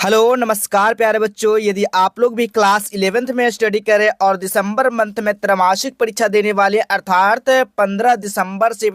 Hello नमस्कार प्यारे बच्चों। यदि आप लोग भी क्लास 11th में स्टडी करें और दिसंबर मंथ में त्रैमासिक परीक्षा देने वाले अर्थात 15 दिसंबर से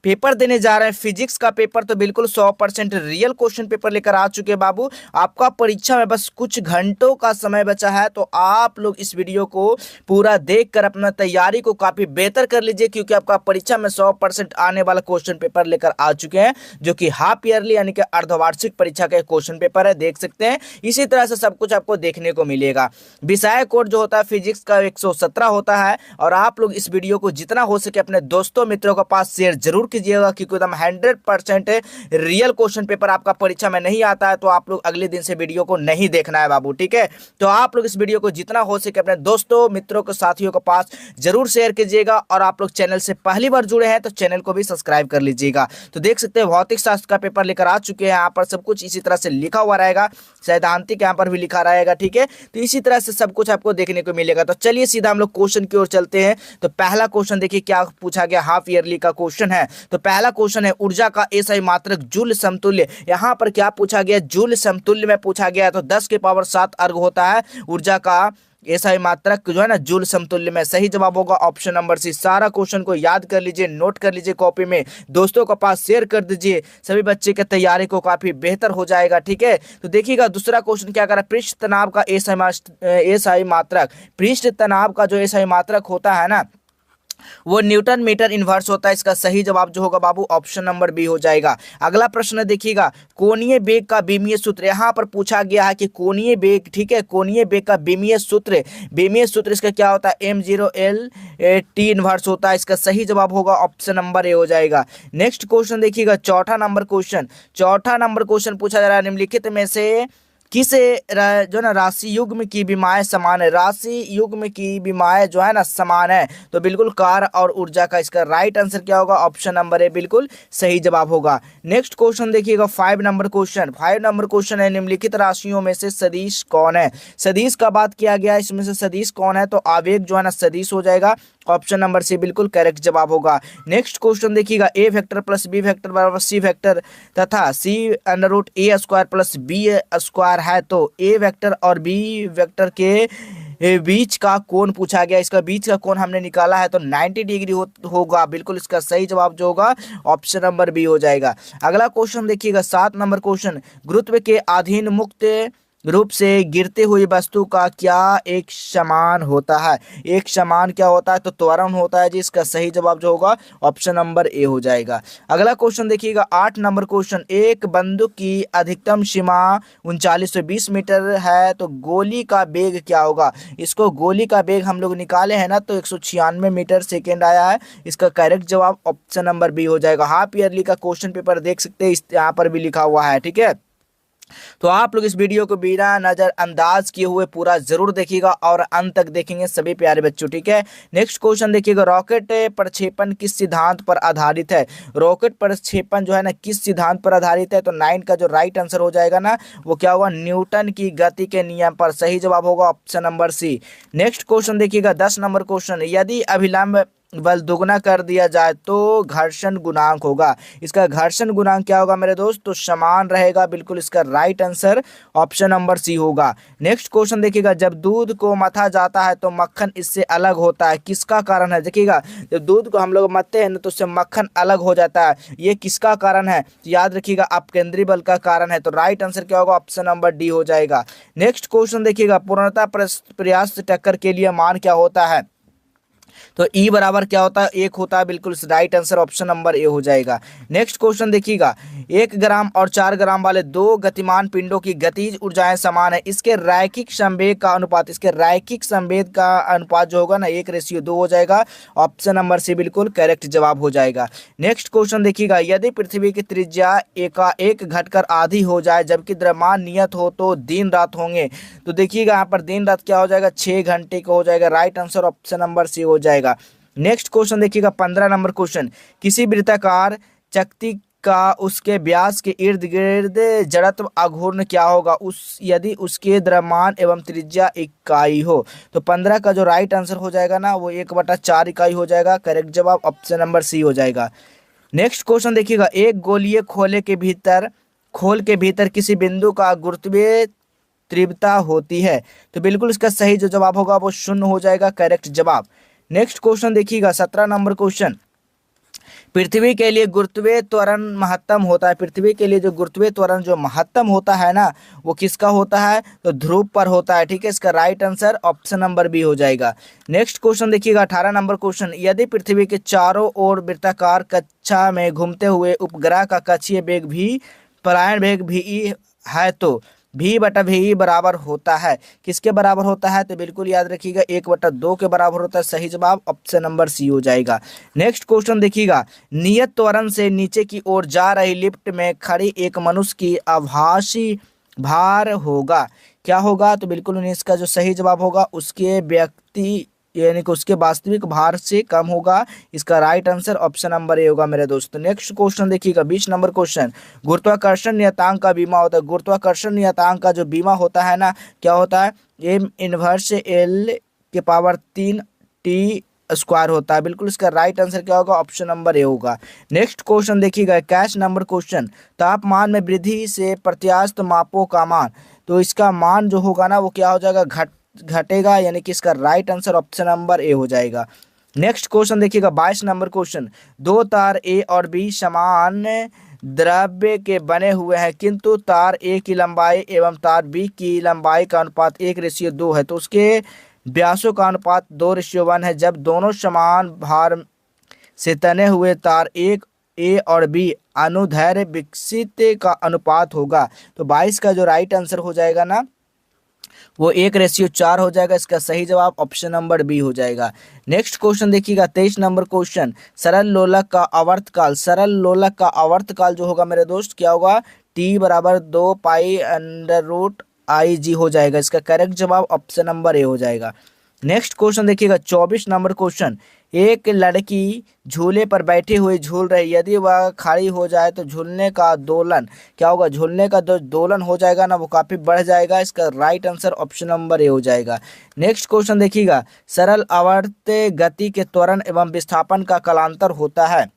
पेपर देने जा रहे हैं फिजिक्स का पेपर, तो बिल्कुल 100% रियल क्वेश्चन पेपर लेकर आ चुके हैं बाबू। आपका परीक्षा में बस कुछ घंटों का समय बचा है, तो आप लोग इस वीडियो को पूरा देखकर अपना तैयारी को काफी बेहतर कर लीजिए, क्योंकि आपका परीक्षा में 100% आने वाला क्वेश्चन पेपर लेकर आ चुके हैं, जो कि हाफ ईयरली यानी कि अर्धवार्षिक परीक्षा का क्वेश्चन पेपर है। देख सकते हैं इसी तरह से सब कुछ आपको देखने को मिलेगा। विषय कोड जो होता है फिजिक्स का 117 होता है, और आप लोग इस वीडियो को जितना हो सके अपने दोस्तों मित्रों के पास शेयर जरूर कीजिएगा, क्योंकि एकदम 100% रियल क्वेश्चन पेपर आपका परीक्षा में नहीं आता है, तो आप लोग अगले दिन से वीडियो को नहीं देखना है बाबू, ठीक है। तो आप लोग इस वीडियो को जितना हो सके अपने दोस्तों मित्रों के साथियों के पास जरूर शेयर कीजिएगा, और आप लोग चैनल से पहली बार जुड़े हैं तो चैनल को भी सब्सक्राइब कर लीजिएगा। तो देख सकते हैं भौतिक शास्त्र का पेपर लेकर आ चुके हैं। यहाँ पर सब कुछ इसी तरह से लिखा हुआ रहेगा, सैद्धांतिक यहाँ पर भी लिखा रहेगा, ठीक है। तो इसी तरह से सब कुछ आपको देखने को मिलेगा। तो चलिए सीधा हम लोग क्वेश्चन की ओर चलते हैं। तो पहला क्वेश्चन देखिए क्या पूछा गया, हाफ ईयरली का क्वेश्चन है। तो पहला क्वेश्चन है ऊर्जा का एसआई मात्रक जूल समतुल्य। यहाँ पर क्या पूछा गया, जूल समतुल्य में पूछा गया। तो 10 के पावर 7 अर्ग होता है ऊर्जा का एसआई मात्रक जो है ना जूल समतुल्य में। सही जवाब होगा ऑप्शन नंबर सी। सारा क्वेश्चन को याद कर लीजिए, नोट कर लीजिए कॉपी में, दोस्तों के पास शेयर कर दीजिए, सभी बच्चे के तैयारी को काफी बेहतर हो जाएगा, ठीक है। तो देखिएगा दूसरा क्वेश्चन क्या कर रहा है, पृष्ठ तनाव का एसआई मात्रक। पृष्ठ तनाव का जो एसआई मात्रक होता है ना वो न्यूटन मीटर इनवर्स होता है। इसका सही जवाब जो होगा बाबू ऑप्शन नंबर बी हो जाएगा। अगला प्रश्न देखिएगा, कोणीय बेग का बीमीय सूत्र। यहाँ पर पूछा गया है कि कोणीय बेग, ठीक है, कोणीय बेग का बीमीय सूत्र, बीमीय सूत्र इसका क्या होता है, m0l t इनवर्स होता है। इसका सही जवाब होगा ऑप्शन नंबर ए हो जाएगा। नेक्स्ट क्वेश्चन देखिएगा, चौथा नंबर क्वेश्चन पूछा जा रहा है, निम्नलिखित में से किस जो ना राशि युग्म की विमाएं समान है। राशि युग्म की विमाएं जो है ना समान है, तो बिल्कुल कार्य और ऊर्जा का इसका राइट आंसर क्या होगा, ऑप्शन नंबर ए बिल्कुल सही जवाब होगा। नेक्स्ट क्वेश्चन देखिएगा 5 नंबर क्वेश्चन है, निम्नलिखित राशियों में से सदिश कौन है। सदिश का बात किया गया, इसमें से सदिश कौन है, तो आवेग जो है ना सदिश हो जाएगा। ऑप्शन नंबर सी बिल्कुल करेक्ट जवाब होगा। नेक्स्ट क्वेश्चन देखिएगा, ए वेक्टर प्लस बी वेक्टर बराबर सी वेक्टर तथा सी अंडर रूट ए स्क्वायर प्लस बी स्क्वायर है, तो ए वेक्टर और बी वेक्टर के बीच का कोण पूछा गया। इसका बीच का कोण हमने निकाला है, तो 90 डिग्री होगा। बिल्कुल इसका सही जवाब जो होगा ऑप्शन नंबर बी हो जाएगा। अगला क्वेश्चन देखिएगा 7 नंबर क्वेश्चन, गुरुत्व के अधीन मुक्त रूप से गिरते हुई वस्तु का क्या एक समान होता है। एक समान क्या होता है, तो त्वरण होता है जी। इसका सही जवाब जो होगा ऑप्शन नंबर ए हो जाएगा। अगला क्वेश्चन देखिएगा 8 नंबर क्वेश्चन, एक बंदूक की अधिकतम सीमा 3920 मीटर है, तो गोली का वेग क्या होगा। इसको गोली का वेग हम लोग निकाले हैं ना, तो 196 मीटर सेकेंड आया है। इसका करेक्ट जवाब ऑप्शन नंबर बी हो जाएगा। हाफ ईयरली का क्वेश्चन पेपर देख सकते हैं, यहाँ पर भी लिखा हुआ है, ठीक है। तो आप लोग इस वीडियो को बिना नजरअंदाज किए हुए पूरा जरूर देखिएगा और अंत तक देखेंगे सभी प्यारे बच्चों, ठीक है। नेक्स्ट क्वेश्चन देखिएगा, रॉकेट प्रक्षेपण किस सिद्धांत पर आधारित है। रॉकेट प्रक्षेपण जो है ना किस सिद्धांत पर आधारित है, तो 9 का जो राइट आंसर हो जाएगा ना वो क्या होगा, न्यूटन की गति के नियम पर। सही जवाब होगा option number C. Next question देखिएगा 10 नंबर क्वेश्चन, यदि अभिलंब बल दोगुना कर दिया जाए तो घर्षण गुणांक होगा। इसका घर्षण गुणांक क्या होगा मेरे दोस्त, तो समान रहेगा। बिल्कुल इसका right answer option number C होगा। नेक्स्ट क्वेश्चन देखिएगा, जब दूध को मथा जाता है तो मक्खन इससे अलग होता है, किसका कारण है। देखिएगा जब दूध को हम लोग मथते हैं ना तो उससे मक्खन अलग हो जाता है, ये किसका कारण है, तो याद रखिएगा अपकेंद्री बल का कारण है। तो राइट आंसर क्या होगा, ऑप्शन नंबर डी हो जाएगा। नेक्स्ट क्वेश्चन देखिएगा, पूर्णतः प्रयास टक्कर के लिए मान क्या होता है, तो ई बराबर क्या होता है, 1 होता है। बिल्कुल right answer option number A हो जाएगा। नेक्स्ट क्वेश्चन देखिएगा, 1 ग्राम और 4 ग्राम वाले दो गतिमान पिंडों की गतिज ऊर्जाएं समान है, इसके रैखिक संवेग का अनुपात, जो होगा ना 1:2 हो जाएगा। ऑप्शन नंबर सी बिल्कुल करेक्ट जवाब हो जाएगा। नेक्स्ट क्वेश्चन देखिएगा, यदि पृथ्वी की त्रिज्या एक घटकर आधी हो जाए जबकि द्रव्यमान नियत हो तो दिन रात होंगे। तो देखिएगा यहाँ पर दिन रात क्या हो जाएगा, 6 घंटे का हो जाएगा। Right answer option number C हो जाएगा। नेक्स्ट क्वेश्चन देखिएगा 15 नंबर क्वेश्चन, किसी वृत्ताकार चकती का उसके व्यास के इर्द गिर्द जड़त्व आघूर्ण क्या होगा, यदि उसके द्रव्यमान एवं त्रिज्या इकाई हो। तो 15 का जो राइट आंसर हो जाएगा ना वो 1/4 इकाई हो जाएगा। करेक्ट जवाब ऑप्शन नंबर सी हो जाएगा। नेक्स्ट क्वेश्चन देखिएगा, एक गोलीय खोले के भीतर खोल के भीतर किसी बिंदु का गुरुत्वीय तीव्रता होती है? तो बिल्कुल इसका सही जो जवाब होगा वो शून्य हो जाएगा, करेक्ट जवाब। नेक्स्ट क्वेश्चन देखिएगा 17 नंबर क्वेश्चन। पृथ्वी के लिए गुरुत्वीय त्वरण महत्तम होता है। पृथ्वी के लिए जो गुरुत्वीय त्वरण जो महत्तम होता है ना, वो किसका होता है? तो ध्रुव पर होता है। ठीक है, इसका right answer option number B हो जाएगा। नेक्स्ट क्वेश्चन देखिएगा 18 नंबर क्वेश्चन। यदि पृथ्वी के चारों ओर वृत्ताकार कक्षा में घूमते हुए उपग्रह का कक्षीय वेग भी पलायन वेग भी है तो भी बटा भी बराबर होता है, किसके बराबर होता है? तो बिल्कुल याद रखिएगा 1/2 के बराबर होता है। सही जवाब ऑप्शन नंबर सी हो जाएगा। नेक्स्ट क्वेश्चन देखिएगा, नियत त्वरण से नीचे की ओर जा रही लिफ्ट में खड़ी एक मनुष्य की आभासी भार होगा, क्या होगा? तो बिल्कुल इसका जो सही जवाब होगा उसके व्यक्ति यानी कि उसके वास्तविक भार से कम होगा। इसका right answer option number A होगा मेरे दोस्तों। नेक्स्ट क्वेश्चन देखिएगा 20 नंबर क्वेश्चन। गुरुत्वाकर्षण नियतांक का बीमा होता है। गुरुत्वाकर्षण नियतांक का जो बीमा होता है ना, क्या होता है? एम इनवर्स एल के पावर 3 टी स्क्वायर होता है। बिल्कुल इसका राइट आंसर क्या होगा? ऑप्शन नंबर ए होगा। नेक्स्ट क्वेश्चन देखिएगा 21 नंबर क्वेश्चन। तापमान में वृद्धि से प्रत्यास्थ मापों का मान, तो इसका मान जो होगा ना वो क्या हो जाएगा? घटेगा, यानी कि इसका right answer option number A हो जाएगा। नेक्स्ट क्वेश्चन देखिएगा 22 नंबर क्वेश्चन। दो तार ए और बी समान द्रव्य के बने हुए हैं, किंतु तार ए की लंबाई एवं तार बी की लंबाई का अनुपात 1:2 है, तो उसके व्यासों का अनुपात 2:1 है। जब दोनों समान भार से तने हुए तार एक ए और बी अनुदैर्ध्य विकसित का अनुपात होगा, तो 22 का जो राइट आंसर हो जाएगा ना वो 1:4 हो जाएगा। इसका सही जवाब ऑप्शन नंबर बी हो जाएगा। नेक्स्ट क्वेश्चन देखिएगा 23 नंबर क्वेश्चन। सरल लोलक का आवर्तकाल, सरल लोलक का आवर्तकाल जो होगा मेरे दोस्त क्या होगा? टी बराबर 2 पाई अंडर रूट आई जी हो जाएगा। इसका करेक्ट जवाब ऑप्शन नंबर ए हो जाएगा। नेक्स्ट क्वेश्चन देखिएगा 24 नंबर क्वेश्चन। एक लड़की झूले पर बैठी हुई झूल रही, यदि वह खड़ी हो जाए तो झूलने का दोलन क्या होगा? झूलने का जो दोलन हो जाएगा ना वो काफी बढ़ जाएगा। इसका right answer option number A हो जाएगा। नेक्स्ट क्वेश्चन देखिएगा, सरल आवर्त गति के त्वरण एवं विस्थापन का कालांतर होता है,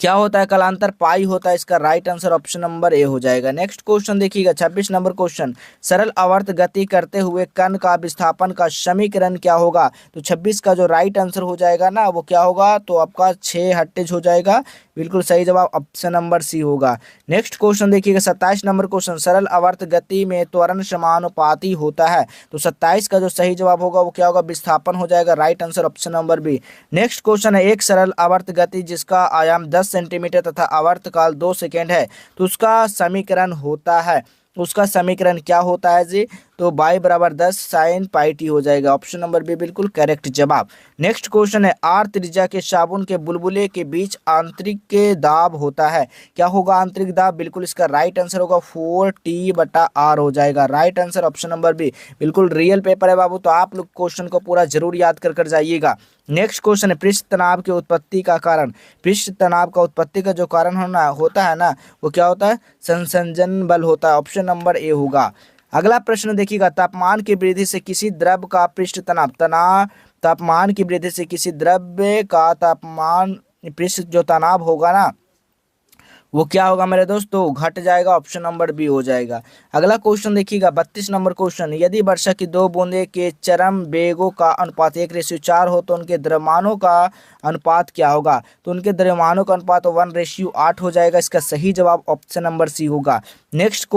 क्या होता है? कालांतर पाई होता है। इसका right answer option number A हो जाएगा। नेक्स्ट क्वेश्चन देखिएगा 26 नंबर क्वेश्चन। सरल आवर्त गति करते हुए कण का विस्थापन का समीकरण क्या होगा? तो 26 का जो राइट आंसर हो जाएगा ना वो क्या होगा? तो आपका 6 हट्टेज हो जाएगा। बिल्कुल सही जवाब ऑप्शन नंबर सी होगा। नेक्स्ट क्वेश्चन देखिएगा 27 नंबर क्वेश्चन। सरल आवर्त गति में त्वरण समानुपाती होता है, तो 27 का जो सही जवाब होगा वो क्या होगा? विस्थापन हो जाएगा। Right answer option number B. Next question है, एक सरल आवर्त गति जिसका आयाम 10 सेंटीमीटर तथा आवर्तकाल 2 सेकेंड है, तो उसका समीकरण होता है, उसका समीकरण क्या होता है जी? तो y बराबर 10 साइन पाई टी हो जाएगा। ऑप्शन नंबर बी बिल्कुल करेक्ट जवाब। नेक्स्ट क्वेश्चन है, आर त्रिज्या के साबुन के बुलबुले के बीच आंतरिक के दाब होता है, क्या होगा आंतरिक दाब? बिल्कुल इसका राइट आंसर होगा 4T/R हो जाएगा। Right answer option number B. बिल्कुल रियल पेपर है बाबू, तो आप लोग क्वेश्चन को पूरा जरूर याद कर जाइएगा। नेक्स्ट क्वेश्चन है, पृष्ठ तनाव की उत्पत्ति का कारण। पृष्ठ तनाव का उत्पत्ति का जो कारण होता है ना वो क्या होता है? संसंजन बल होता है। ऑप्शन नंबर ए होगा। अगला प्रश्न देखिएगा, तापमान की वृद्धि से किसी द्रव का पृष्ठ तनाव तापमान की वृद्धि से किसी द्रव्य का तापमान पृष्ठ जो तनाव होगा ना वो क्या होगा मेरे दोस्तों? घट जाएगा। ऑप्शन नंबर बी हो जाएगा। अगला क्वेश्चन देखिएगा 32 नंबर क्वेश्चन। यदि वर्षा की दो बूंदे के चरम वेगों का अनुपात 1:4 हो तो उनके द्रव्यमानों का अनुपात क्या होगा? तो उनके द्रव्यमानों का अनुपात 1:8 हो जाएगा। इसका सही जवाब ऑप्शन नंबर सी होगा। नेक्स्ट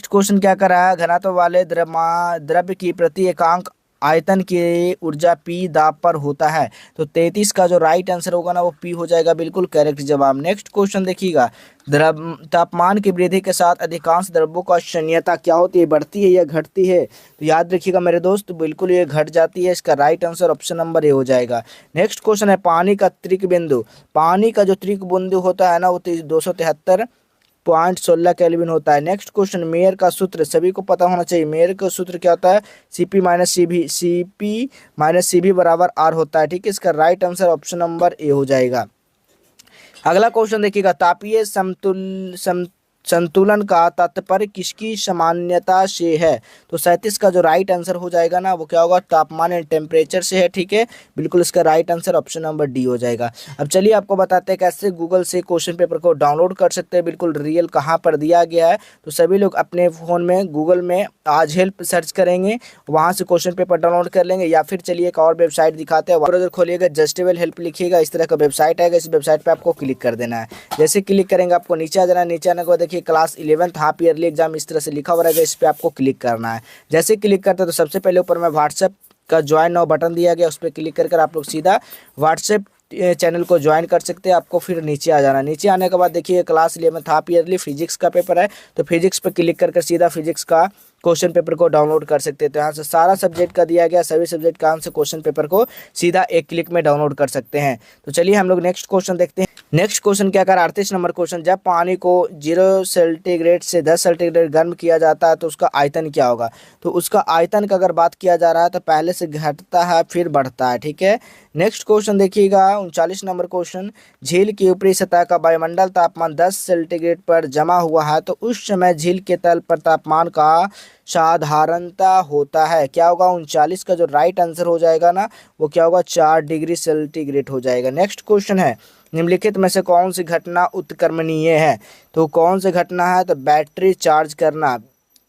क्वेश्चन क्या कर रहा है? घनत्व वाले द्रव्य की प्रति एकांक आयतन की ऊर्जा P दाब पर होता है, तो 33 का जो राइट आंसर होगा ना वो P हो जाएगा। बिल्कुल करेक्ट जवाब। नेक्स्ट क्वेश्चन देखिएगा, तापमान की वृद्धि के साथ अधिकांश द्रव्यों का क्षणीयता क्या होती है? बढ़ती है या घटती है? तो याद रखिएगा मेरे दोस्त, बिल्कुल ये घट जाती है। इसका right answer option number A हो जाएगा। नेक्स्ट क्वेश्चन है, पानी का त्रिक बिंदु। पानी का जो त्रिक बिंदु होता है ना वो 273.16 केल्विन होता है। नेक्स्ट क्वेश्चन, मेयर का सूत्र सभी को पता होना चाहिए। मेयर का सूत्र क्या होता है? CP-CV बराबर R होता है। ठीक है, इसका right answer option number A हो जाएगा। अगला क्वेश्चन देखिएगा, तापीय संतुलन का तात्पर्य किसकी सामान्यता से है? तो 37 का जो राइट आंसर हो जाएगा ना वो क्या होगा, तापमान एंड टेम्परेचर से है। ठीक है, बिल्कुल इसका right answer option number D हो जाएगा। अब चलिए आपको बताते हैं कैसे गूगल से क्वेश्चन पेपर को डाउनलोड कर सकते हैं, बिल्कुल रियल कहाँ पर दिया गया है। तो सभी लोग अपने फ़ोन में गूगल में आज हेल्प सर्च करेंगे, वहाँ से क्वेश्चन पेपर डाउनलोड कर लेंगे, या फिर चलिए एक और वेबसाइट दिखाते हैं, ब्राउज़र खोलिएगा, जस्टेबल हेल्प लिखिएगा, इस तरह का वेबसाइट आएगा, इस वेबसाइट पर आपको क्लिक कर देना है। जैसे क्लिक करेंगे आपको नीचे आ जाना है, नीचे आने के बाद देखिए class 11th half yearly exam इस तरह से लिखा हुआ रहेगा, इस पर आपको क्लिक करना है। जैसे क्लिक करते हैं तो सबसे पहले ऊपर में व्हाट्सएप का ज्वाइन नाउ बटन दिया गया, उस पर क्लिक कर आप लोग सीधा व्हाट्सएप चैनल को ज्वाइन कर सकते हैं। आपको फिर नीचे आ जाना, नीचे आने के बाद देखिए class 11th half yearly physics का पेपर है, तो फिजिक्स पर क्लिक कर सीधा फिजिक्स का क्वेश्चन पेपर को डाउनलोड कर सकते हैं। तो यहाँ से सारा सब्जेक्ट का दिया गया, सभी सब्जेक्ट का आंसर क्वेश्चन पेपर को सीधा एक क्लिक में डाउनलोड कर सकते हैं। तो चलिए हम लोग नेक्स्ट क्वेश्चन देखते हैं। नेक्स्ट क्वेश्चन क्या कर 38 नंबर क्वेश्चन, जब पानी को 0 सेंटीग्रेड से 10 सेंटीग्रेड गर्म किया जाता है तो उसका आयतन क्या होगा? तो उसका आयतन का अगर बात किया जा रहा है तो पहले से घटता है फिर बढ़ता है। ठीक है, नेक्स्ट क्वेश्चन देखिएगा 39 नंबर क्वेश्चन, झील की ऊपरी सतह का वायुमंडल तापमान 10 सेंटीग्रेड पर जमा हुआ है तो उस समय झील के तल पर तापमान का साधारणता होता है, क्या होगा? 39 का जो राइट आंसर हो जाएगा ना वो क्या होगा, 4 डिग्री सेंटीग्रेड हो जाएगा। नेक्स्ट क्वेश्चन है, निम्नलिखित में से कौन सी घटना उत्क्रमणीय है? तो कौन सी घटना है? तो बैटरी चार्ज करना।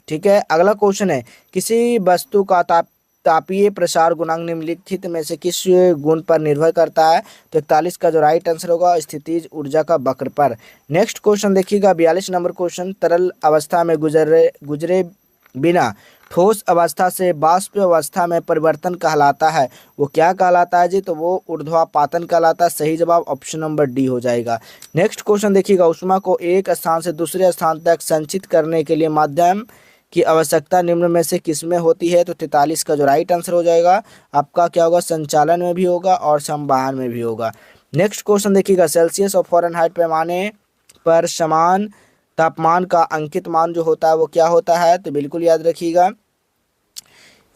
ठीक है, अगला क्वेश्चन है, किसी वस्तु का तापीय प्रसार गुणांक निम्नलिखित में से किस गुण पर निर्भर करता है? तो 41 का जो राइट आंसर होगा, स्थितिज ऊर्जा का वक्र पर। नेक्स्ट क्वेश्चन देखिएगा 42 नंबर क्वेश्चन, तरल अवस्था में गुजरे बिना ठोस अवस्था से वाष्प अवस्था में परिवर्तन कहलाता है, वो क्या कहलाता है जी? तो वो ऊर्ध्वापातन कहलाता है। सही जवाब ऑप्शन नंबर डी हो जाएगा। नेक्स्ट क्वेश्चन देखिएगा, ऊष्मा को एक स्थान से दूसरे स्थान तक संचित करने के लिए माध्यम की आवश्यकता निम्न में से किसमें होती है? तो 43 का जो राइट आंसर हो जाएगा आपका क्या होगा, संचालन में भी होगा और संवहन में भी होगा। नेक्स्ट क्वेश्चन देखिएगा, सेल्सियस और फ़ारेनहाइट पैमाने पर समान तापमान का अंकित मान जो होता है वो क्या होता है? तो बिल्कुल याद रखिएगा,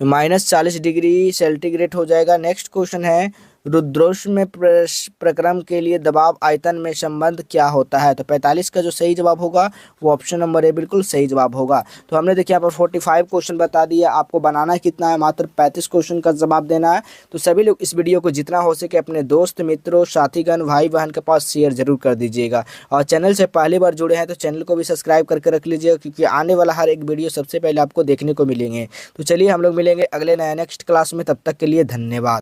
-40 डिग्री सेंटीग्रेड हो जाएगा। नेक्स्ट क्वेश्चन है, रुद्रोष्म प्रक्रम के लिए दबाव आयतन में संबंध क्या होता है? तो 45 का जो सही जवाब होगा वो ऑप्शन नंबर ए बिल्कुल सही जवाब होगा। तो हमने देखिए यहाँ पर 45 क्वेश्चन बता दिया, आपको बनाना कितना है, मात्र 35 क्वेश्चन का जवाब देना है। तो सभी लोग इस वीडियो को जितना हो सके अपने दोस्त मित्रों साथीगण भाई बहन के पास शेयर जरूर कर दीजिएगा, और चैनल से पहली बार जुड़े हैं तो चैनल को भी सब्सक्राइब करके रख लीजिएगा, क्योंकि आने वाला हर एक वीडियो सबसे पहले आपको देखने को मिलेंगे। तो चलिए हम लोग मिलेंगे अगले नए नेक्स्ट क्लास में, तब तक के लिए धन्यवाद।